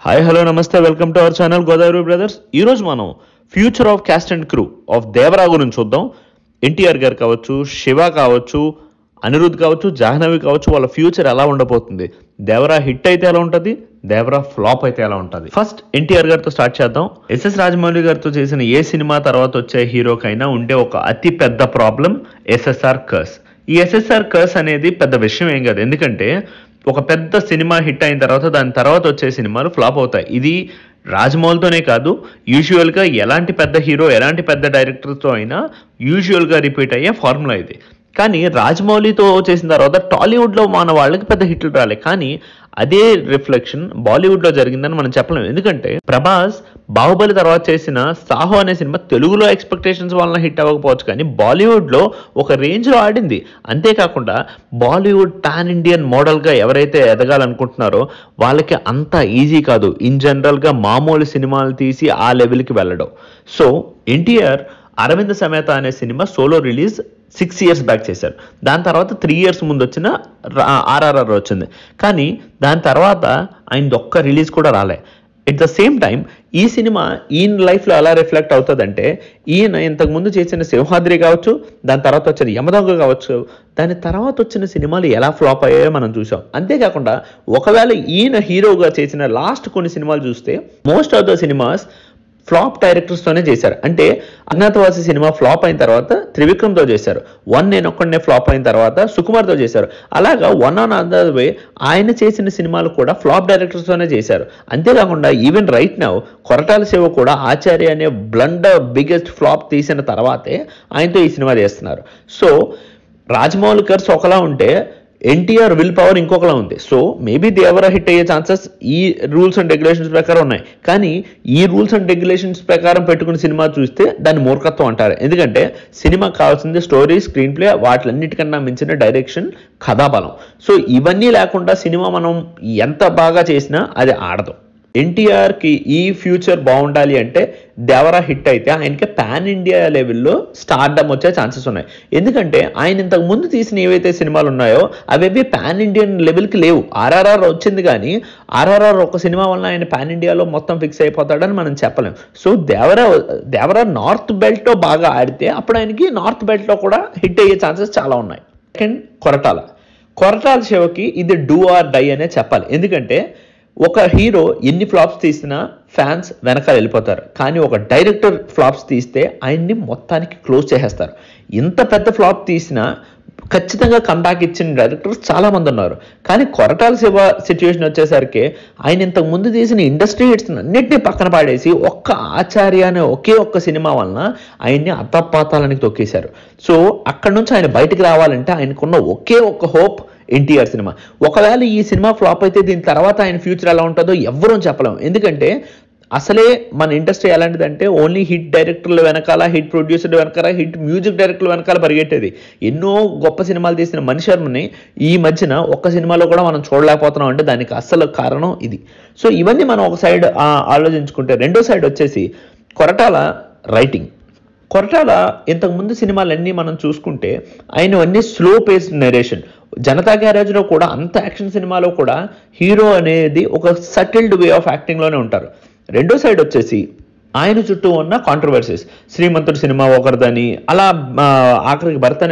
Hi hello నమస్తే welcome to our channel Godavari brothers. ఈరోజు మనం future of caste and crew of Devara గురించి చూద్దాం. ఎన్టీఆర్ గారు కావచ్చు, శివ కావచ్చు, అనిరుద్ కావచ్చు, జాహ్నవి కావచ్చు, వాళ్ళ ఫ్యూచర్ ఎలా ఉండబోతుంది, దేవరా హిట్ అయితే ఎలా ఉంటుంది, దేవరా ఫ్లాప్ అయితే ఎలా ఉంటుంది. ఫస్ట్ ఎన్టీఆర్ గారితో స్టార్ట్ చేద్దాం. ఎస్ఎస్ రాజమౌళి గారితో చేసిన ఏ సినిమా తర్వాత వచ్చే హీరోకైనా ఉండే ఒక అతి పెద్ద ప్రాబ్లం ఎస్ఎస్ఆర్ కర్స్. ఈ ఎస్ఎస్ఆర్ కర్స్ అనేది పెద్ద విషయం ఏం కాదు, ఎందుకంటే ఒక పెద్ద సినిమా హిట్ అయిన తర్వాత దాని తర్వాత వచ్చే సినిమాలు ఫ్లాప్ అవుతాయి. ఇది రాజమౌళితోనే కాదు, యూజువల్గా ఎలాంటి పెద్ద హీరో ఎలాంటి పెద్ద డైరెక్టర్తో అయినా యూజువల్గా రిపీట్ అయ్యే ఫార్ములా ఇది. కానీ రాజమౌళితో చేసిన తర్వాత టాలీవుడ్లో మన వాళ్ళకి పెద్ద హిట్లు రాలే, కానీ అదే రిఫ్లెక్షన్ బాలీవుడ్లో జరిగిందని మనం చెప్పలేము. ఎందుకంటే ప్రభాస్ బాహుబలి తర్వాత చేసిన సాహో అనే సినిమా తెలుగులో ఎక్స్పెక్టేషన్స్ వలన హిట్ అవ్వకపోవచ్చు, కానీ బాలీవుడ్లో ఒక రేంజ్లో ఆడింది. అంతేకాకుండా బాలీవుడ్ పాన్ ఇండియన్ మోడల్గా ఎవరైతే ఎదగాలనుకుంటున్నారో వాళ్ళకి అంత ఈజీ కాదు ఇన్ జనరల్గా మామూలు సినిమాలు తీసి ఆ లెవెల్కి వెళ్ళడం. సో ఎన్టీఆర్ అరవింద సమేత అనే cinema solo release 6 years back చేశారు. దాని తర్వాత 3 years ముందు వచ్చిన RRR వచ్చింది, కానీ దాని తర్వాత ఆయనది ఒక్క రిలీజ్ కూడా రాలే. ఎట్ ద సేమ్ టైం ఈ సినిమా ఈయన లైఫ్లో ఎలా రిఫ్లెక్ట్ అవుతుందంటే, ఈయన ఇంతకుముందు చేసిన సింహాద్రి కావచ్చు, దాని తర్వాత వచ్చిన యమదొంగ కావచ్చు, దాని తర్వాత వచ్చిన సినిమాలు ఎలా ఫ్లాప్ అయ్యాయో మనం చూసాం. అంతేకాకుండా ఒకవేళ ఈయన హీరోగా చేసిన లాస్ట్ కొన్ని సినిమాలు చూస్తే most of the cinemas flop డైరెక్టర్స్తోనే చేశారు. అంటే అజ్ఞాతవాసి సినిమా ఫ్లాప్ అయిన తర్వాత త్రివిక్రమ్తో చేశారు, నేను ఒక్కడనే ఫ్లాప్ అయిన తర్వాత సుకుమార్తో చేశారు. అలాగా వన్ ఆన్ అదర్ వే ఆయన చేసిన సినిమాలు కూడా ఫ్లాప్ డైరెక్టర్స్తోనే చేశారు. అంతేకాకుండా even right now Koratala Shiva కూడా ఆచార్య అనే బ్లండర్ బిగ్గెస్ట్ ఫ్లాప్ తీసిన తర్వాతే ఆయనతో ఈ సినిమా చేస్తున్నారు. సో రాజమౌళి కర్స్ ఒకలా ఉంటే ఎన్టీఆర్ విల్ పవర్ ఇంకొకలా ఉంది. సో మేబీ దేవరా హిట్ అయ్యే ఛాన్సెస్ ఈ రూల్స్ అండ్ రెగ్యులేషన్స్ ప్రకారం ఉన్నాయి, కానీ ఈ రూల్స్ అండ్ రెగ్యులేషన్స్ ప్రకారం పెట్టుకున్న సినిమా చూస్తే దాన్ని మూర్ఖత్వం అంటారు. ఎందుకంటే సినిమాకి కావాల్సింది స్టోరీ, స్క్రీన్ ప్లే, వాటిలన్నిటికన్నా మించిన డైరెక్షన్, కథాబలం. సో ఇవన్నీ లేకుండా సినిమా మనం ఎంత బాగా చేసినా అది ఆడదు. ఎన్టీఆర్కి ఈ ఫ్యూచర్ బాగుండాలి అంటే దేవరా హిట్ అయితే ఆయనకి పాన్ ఇండియా లెవెల్లో స్టార్డమ్ వచ్చే ఛాన్సెస్ ఉన్నాయి. ఎందుకంటే ఆయన ఇంతకు ముందు తీసిన ఏవైతే సినిమాలు ఉన్నాయో అవేవి పాన్ ఇండియన్ లెవెల్కి లేవు. RRR వచ్చింది, కానీ RRR ఒక సినిమా వల్ల ఆయన పాన్ ఇండియాలో మొత్తం ఫిక్స్ అయిపోతాడని మనం చెప్పలేం. సో దేవరా నార్త్ బెల్ట్లో బాగా ఆడితే అప్పుడు ఆయనకి నార్త్ బెల్ట్లో కూడా హిట్ అయ్యే ఛాన్సెస్ చాలా ఉన్నాయి. సెకండ్ కొరటాల శివకి ఇది డూ ఆర్ డై అనే చెప్పాలి. ఎందుకంటే ఒక హీరో ఎన్ని ఫ్లాప్స్ తీసినా ఫ్యాన్స్ వెనకాల వెళ్ళిపోతారు, కానీ ఒక డైరెక్టర్ ఫ్లాప్స్ తీస్తే ఆయన్ని మొత్తానికి క్లోజ్ చేసేస్తారు. ఇంత పెద్ద ఫ్లాప్ తీసినా ఖచ్చితంగా కంబ్యాక్ ఇచ్చిన డైరెక్టర్స్ చాలామంది ఉన్నారు, కానీ కొరటాల శివ సిచ్యువేషన్ వచ్చేసరికి ఆయన ఇంతకు ముందు తీసిన ఇండస్ట్రీ హిట్స్ అన్నింటినీ పక్కన పాడేసి ఒక్క ఆచార్య అనే ఒకే ఒక్క సినిమా వలన ఆయన్ని అత్తపాతాలనికి తొక్కేశారు. సో అక్కడ నుంచి ఆయన బయటకు రావాలంటే ఆయనకున్న ఒకే ఒక్క హోప్ ఎన్టీఆర్ సినిమా. ఒకవేళ ఈ సినిమా ఫ్లాప్ అయితే దీని తర్వాత ఆయన ఫ్యూచర్ ఎలా ఉంటుందో ఎవ్వరూ చెప్పలేము. ఎందుకంటే అసలే మన ఇండస్ట్రీ ఎలాంటిదంటే ఓన్లీ హిట్ డైరెక్టర్లు వెనకాల, హిట్ ప్రొడ్యూసర్లు వెనకాల, హిట్ మ్యూజిక్ డైరెక్టర్లు వెనకాల పరిగెట్టేది. ఎన్నో గొప్ప సినిమాలు తీసిన మణిశర్మని ఈ మధ్యన ఒక్క సినిమాలో కూడా మనం చూడలేకపోతున్నాం అంటే దానికి అస్సలు కారణం ఇది. సో ఇవన్నీ మనం ఒక సైడ్ ఆలోచించుకుంటే, రెండో సైడ్ వచ్చేసి కొరటాల రైటింగ్. కొరటాల ఇంతకుముందు సినిమాలన్నీ మనం చూసుకుంటే ఆయనవన్నీ స్లో పేస్డ్ నెరేషన్. జనతా గ్యారేజ్లో కూడా అంత యాక్షన్ సినిమాలో కూడా హీరో అనేది ఒక సటిల్డ్ వే ఆఫ్ యాక్టింగ్లోనే ఉంటారు. రెండో సైడ్ వచ్చేసి ఆయన చుట్టూ ఉన్న కాంట్రవర్సీస్, శ్రీమంతుడు సినిమా ఒకరిదని, అలా ఆఖరికి భరత్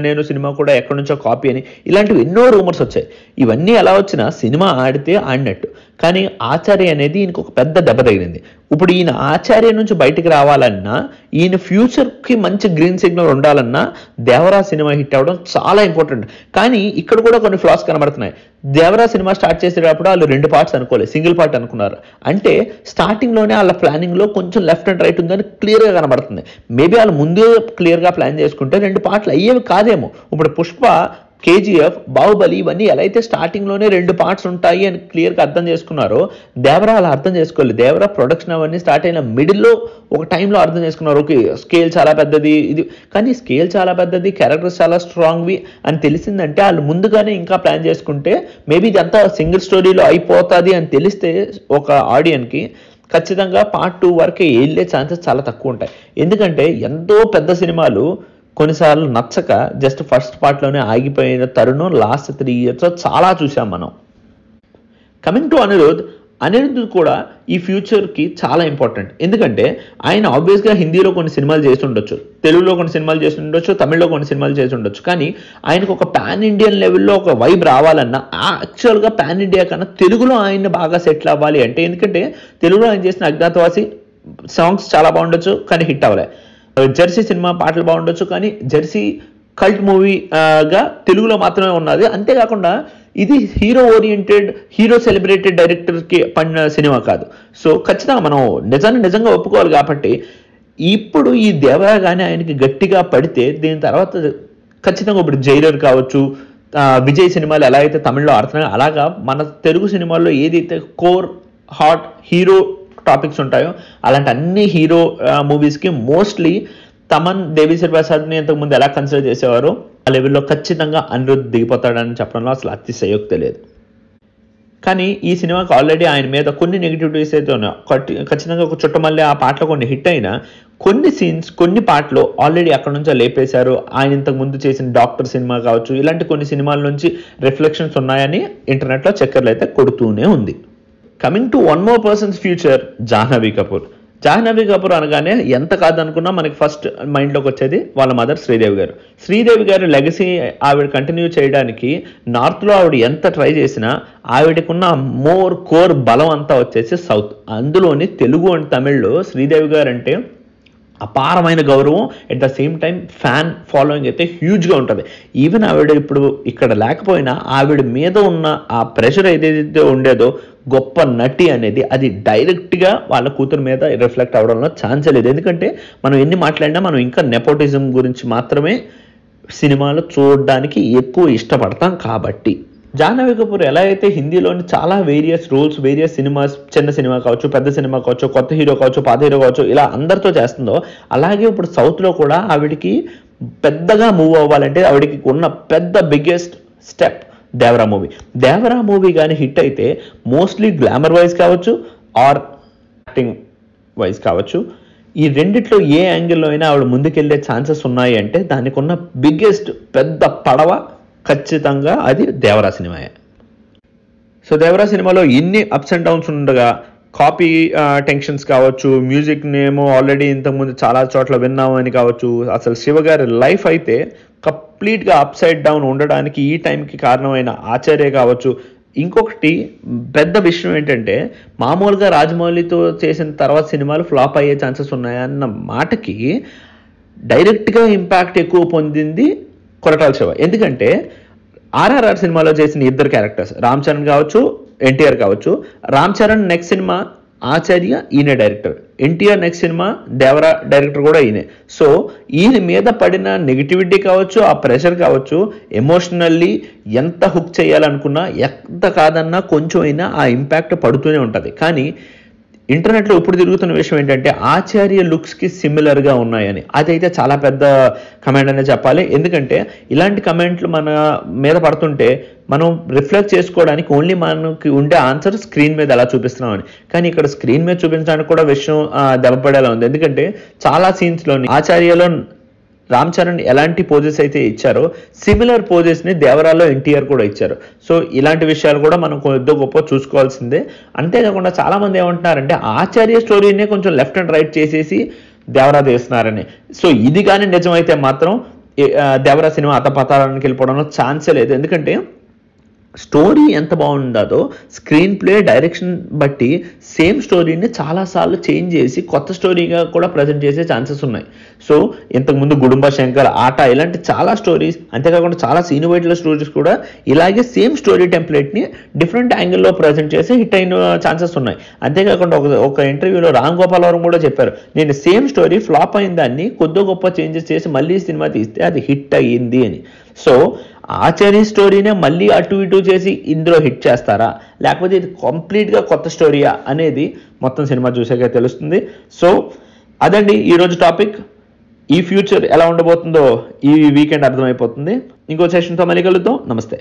నేను సినిమా కూడా ఎక్కడి నుంచో కాపీ అని, ఇలాంటివి ఎన్నో రూమర్స్ వచ్చాయి. ఇవన్నీ ఎలా వచ్చినా సినిమా ఆడితే ఆడినట్టు, కానీ ఆచార్య అనేది ఈయనకు ఒక పెద్ద దెబ్బ తగిలింది. ఇప్పుడు ఈయన ఆచార్య నుంచి బయటికి రావాలన్నా, ఈయన ఫ్యూచర్కి మంచి గ్రీన్ సిగ్నల్ ఉండాలన్నా దేవరా సినిమా హిట్ అవ్వడం చాలా ఇంపార్టెంట్. కానీ ఇక్కడ కూడా కొన్ని ఫ్లాస్ కనబడుతున్నాయి. దేవరా సినిమా స్టార్ట్ చేసేటప్పుడు వాళ్ళు 2 parts అనుకోలేదు, సింగిల్ పార్ట్ అనుకున్నారు. అంటే స్టార్టింగ్లోనే వాళ్ళ ప్లానింగ్లో కొంచెం లెఫ్ట్ అండ్ రైట్ ఉందని క్లియర్గా కనబడుతుంది. మేబీ వాళ్ళు ముందే క్లియర్గా ప్లాన్ చేసుకుంటే 2 parts అయ్యేవి కాదేమో. ఇప్పుడు పుష్ప, KGF, బాహుబలి ఇవన్నీ ఎలా అయితే స్టార్టింగ్లోనే 2 parts ఉంటాయి అని క్లియర్గా అర్థం చేసుకున్నారో, దేవరా అలా అర్థం చేసుకోలేదు. దేవరా ప్రొడక్షన్ అవన్నీ స్టార్ట్ అయిన మిడిల్లో ఒక టైంలో అర్థం చేసుకున్నారు, ఓకే స్కేల్ చాలా పెద్దది ఇది, కానీ స్కేల్ చాలా పెద్దది, క్యారెక్టర్స్ చాలా స్ట్రాంగ్వి అని తెలిసిందంటే వాళ్ళు ముందుగానే ఇంకా ప్లాన్ చేసుకుంటే మేబీ ఇదంతా సింగిల్ స్టోరీలో అయిపోతుంది అని తెలిస్తే ఒక ఆడియన్కి ఖచ్చితంగా Part 2 వరకే వెళ్ళే ఛాన్సెస్ చాలా తక్కువ ఉంటాయి. ఎందుకంటే ఎంతో పెద్ద సినిమాలు కొన్నిసార్లు నచ్చక జస్ట్ ఫస్ట్ పార్ట్లోనే ఆగిపోయిన తరుణం లాస్ట్ 3 years చాలా చూసాం మనం. కమింగ్ టు అనిరుద్, అనిరుద్ధ్ కూడా ఈ ఫ్యూచర్కి చాలా ఇంపార్టెంట్. ఎందుకంటే ఆయన ఆబ్వియస్గా హిందీలో కొన్ని సినిమాలు చేసి ఉండొచ్చు, తెలుగులో కొన్ని సినిమాలు చేసి ఉండొచ్చు, తమిళ్లో కొన్ని సినిమాలు చేసి ఉండొచ్చు. కానీ ఆయనకు ఒక పాన్ ఇండియన్ లెవెల్లో ఒక వైబ్ రావాలన్నా యాక్చువల్గా పాన్ ఇండియా కన్నా తెలుగులో ఆయన బాగా సెటిల్ అవ్వాలి అంటే, ఎందుకంటే తెలుగులో ఆయన చేసిన అజ్ఞాతవాసి సాంగ్స్ చాలా బాగుండొచ్చు కానీ హిట్ అవ్వలే. జెర్సీ సినిమా పాటలు బాగుండొచ్చు కానీ జెర్సీ కల్ట్ మూవీగా తెలుగులో మాత్రమే ఉన్నది. అంతేకాకుండా ఇది హీరో ఓరియంటెడ్, హీరో సెలబ్రేటెడ్ డైరెక్టర్కి పడిన సినిమా కాదు. సో ఖచ్చితంగా మనం నిజంగా ఒప్పుకోవాలి. కాబట్టి ఇప్పుడు ఈ దేవరా కానీ ఆయనకి గట్టిగా పడితే దీని తర్వాత ఖచ్చితంగా ఇప్పుడు జైలర్ కావచ్చు, విజయ్ సినిమాలు ఎలా అయితే తమిళ్లో ఆడుతున్నాయో అలాగా మన తెలుగు సినిమాల్లో ఏదైతే కోర్ హాట్ హీరో టాపిక్స్ ఉంటాయో అలాంటి అన్ని హీరో మూవీస్కి మోస్ట్లీ తమన్, దేవిశ్రీ ప్రసాద్ని ఇంతకుముందు ఎలా కన్సిడర్ చేసేవారో ఆ లెవెల్లో ఖచ్చితంగా అనిరుద్ధ్ దిగిపోతాడని చెప్పడంలో అసలు అతిశయోక్తి లేదు. కానీ ఈ సినిమాకి ఆల్రెడీ ఆయన మీద కొన్ని నెగిటివిటీస్ అయితే ఉన్నాయి. ఖచ్చితంగా ఒక చుట్టమల్లే ఆ పాటలో కొన్ని హిట్ అయినా కొన్ని సీన్స్, కొన్ని పాటలు ఆల్రెడీ అక్కడ నుంచో లేపేశారు. ఆయన ఇంతకుముందు చేసిన డాక్టర్ సినిమా కావచ్చు, ఇలాంటి కొన్ని సినిమాల నుంచి రిఫ్లెక్షన్స్ ఉన్నాయని ఇంటర్నెట్లో చక్కర్లు అయితే కొడుతూనే ఉంది. Coming to one more persons future, Jahnavi Kapoor. Jahnavi Kapoor అనగానే ఎంత కాదనుకున్నా మనకి ఫస్ట్ మైండ్లోకి వచ్చేది వాళ్ళ మదర్ శ్రీదేవి గారు. శ్రీదేవి గారి లెగసీ ఆవిడ కంటిన్యూ చేయడానికి నార్త్లో ఆవిడ ఎంత ట్రై చేసినా ఆవిడకున్న మోర్ కోర్ బలం అంతా వచ్చేసి సౌత్. అందులోని తెలుగు అండ్ తమిళ్లో శ్రీదేవి గారు అంటే అపారమైన గౌరవం, at the same time fan following అయితే హ్యూజ్గా ఉంటుంది. ఈవెన్ ఆవిడ ఇప్పుడు ఇక్కడ లేకపోయినా ఆవిడ మీద ఉన్న ఆ ప్రెషర్ ఏదైతే ఉండేదో గొప్ప నటి అనేది, అది డైరెక్ట్గా వాళ్ళ కూతురు మీద రిఫ్లెక్ట్ అవ్వడంలో ఛాన్సే లేదు. ఎందుకంటే మనం ఎన్ని మాట్లాడినా మనం ఇంకా నెపోటిజం గురించి మాత్రమే సినిమాలు చూడడానికి ఎక్కువ ఇష్టపడతాం. కాబట్టి జాహ్నవి కపూర్ ఎలా అయితే హిందీలోని చాలా వేరియస్ రోల్స్, వేరియస్ సినిమాస్, చిన్న సినిమా కావచ్చు, పెద్ద సినిమా కావచ్చు, కొత్త హీరో కావచ్చు, పాత హీరో కావచ్చు, ఇలా అందరితో చేస్తుందో అలాగే ఇప్పుడు సౌత్లో కూడా ఆవిడికి పెద్దగా మూవ్ అవ్వాలంటే ఆవిడికి ఉన్న పెద్ద biggest step Devara movie. Devara movie కానీ హిట్ అయితే మోస్ట్లీ గ్లామర్ వైజ్ కావచ్చు ఆర్ యాక్టింగ్ వైజ్ కావచ్చు, ఈ రెండిట్లో ఏ యాంగిల్లో అయినా ఆవిడ ముందుకెళ్ళే ఛాన్సెస్ ఉన్నాయి అంటే దానికి ఉన్న బిగ్గెస్ట్ పెద్ద పడవ ఖచ్చితంగా అది దేవరా సినిమాయే. సో దేవరా సినిమాలో ఇన్ని అప్స్ అండ్ డౌన్స్ ఉండగా కాపీ టెన్షన్స్ కావచ్చు, మ్యూజిక్ నేమో ఆల్రెడీ ఇంతకుముందు చాలా చోట్ల విన్నామని కావచ్చు, అసలు శివగారి లైఫ్ అయితే కంప్లీట్గా అప్ సైడ్ డౌన్ ఉండడానికి ఈ టైంకి కారణమైన ఆచార్య కావచ్చు. ఇంకొకటి పెద్ద విషయం ఏంటంటే మామూలుగా రాజమౌళితో చేసిన తర్వాత సినిమాలు ఫ్లాప్ అయ్యే ఛాన్సెస్ ఉన్నాయన్న మాటకి డైరెక్ట్గా ఇంపాక్ట్ ఎక్కువ పొందింది కొరటాల శివ. ఎందుకంటే ఆర్ఆర్ఆర్ సినిమాలో చేసిన ఇద్దరు క్యారెక్టర్స్, రామ్ చరణ్ కావచ్చు, ఎన్టీఆర్ కావచ్చు. రామ్ చరణ్ నెక్స్ట్ సినిమా ఆచార్య, ఈయన director. NTR next cinema Devara director కూడా ఈయనే. సో ఈయన మీద పడిన నెగిటివిటీ కావచ్చు, ఆ ప్రెషర్ కావచ్చు, ఎమోషనల్లీ ఎంత హుక్ చేయాలనుకున్నా, ఎంత కాదన్నా కొంచెం అయినా ఆ ఇంపాక్ట్ పడుతూనే ఉంటుంది. కానీ ఇంటర్నెట్లో ఇప్పుడు తిరుగుతున్న విషయం ఏంటంటే ఆచార్య లుక్స్కి సిమిలర్గా ఉన్నాయని. అదైతే చాలా పెద్ద కమెంట్ అనే చెప్పాలి. ఎందుకంటే ఇలాంటి కమెంట్లు మన మీద పడుతుంటే మనం రిఫ్లెక్ట్ చేసుకోవడానికి ఓన్లీ మనకి ఉండే ఆన్సర్ స్క్రీన్ మీద ఎలా చూపిస్తున్నామని. కానీ ఇక్కడ స్క్రీన్ మీద చూపించడానికి కూడా విషయం దెబ్బపడేలా ఉంది. ఎందుకంటే చాలా సీన్స్లోని ఆచార్యలో రామ్ చరణ్ ఎలాంటి పోజెస్ అయితే ఇచ్చారో సిమిలర్ పోజెస్ని దేవరాలో ఎన్టీఆర్ కూడా ఇచ్చారు. సో ఇలాంటి విషయాలు కూడా మనం కొద్ది గొప్ప చూసుకోవాల్సిందే. అంతేకాకుండా చాలామంది ఏమంటున్నారంటే ఆచార్య స్టోరీనే కొంచెం లెఫ్ట్ అండ్ రైట్ చేసేసి దేవరా తీస్తున్నారని. సో ఇది కానీ నిజమైతే మాత్రం దేవరా సినిమా అతపతారానికి వెళ్ళిపోవడంలో ఛాన్సే లేదు. ఎందుకంటే స్టోరీ ఎంత బాగుండదో స్క్రీన్ ప్లే, డైరెక్షన్ బట్టి సేమ్ స్టోరీని చాలాసార్లు చేంజ్ చేసి కొత్త స్టోరీగా కూడా ప్రజెంట్ చేసే ఛాన్సెస్ ఉన్నాయి. సో ఇంతకుముందు గుడుంబ శంకర్, ఆట ఇలాంటి చాలా స్టోరీస్, అంతేకాకుండా చాలా సీనివైట్ల స్టోరీస్ కూడా ఇలాగే సేమ్ స్టోరీ టెంప్లెట్ని డిఫరెంట్ యాంగిల్లో ప్రజెంట్ చేసి హిట్ అయిన ఛాన్సెస్ ఉన్నాయి. అంతేకాకుండా ఒక ఇంటర్వ్యూలో రామ్ గోపాల్ వర్మ కూడా చెప్పారు, నేను సేమ్ స్టోరీ ఫ్లాప్ అయిన దాన్ని కొద్ది గొప్ప చేంజెస్ చేసి మళ్ళీ సినిమా తీస్తే అది హిట్ అయ్యింది అని. సో ఆచార్య స్టోరీనే మళ్ళీ అటు ఇటు చేసి ఇందులో హిట్ చేస్తారా, లేకపోతే ఇది కంప్లీట్గా కొత్త స్టోరీయా అనేది మొత్తం సినిమా చూసాక తెలుస్తుంది. సో అదండి ఈరోజు టాపిక్. ఈ ఫ్యూచర్ ఎలా ఉండబోతుందో ఈ వీకెండ్ అర్థమైపోతుంది. ఇంకో సెషన్తో మళ్ళీ కలుద్దాం. నమస్తే.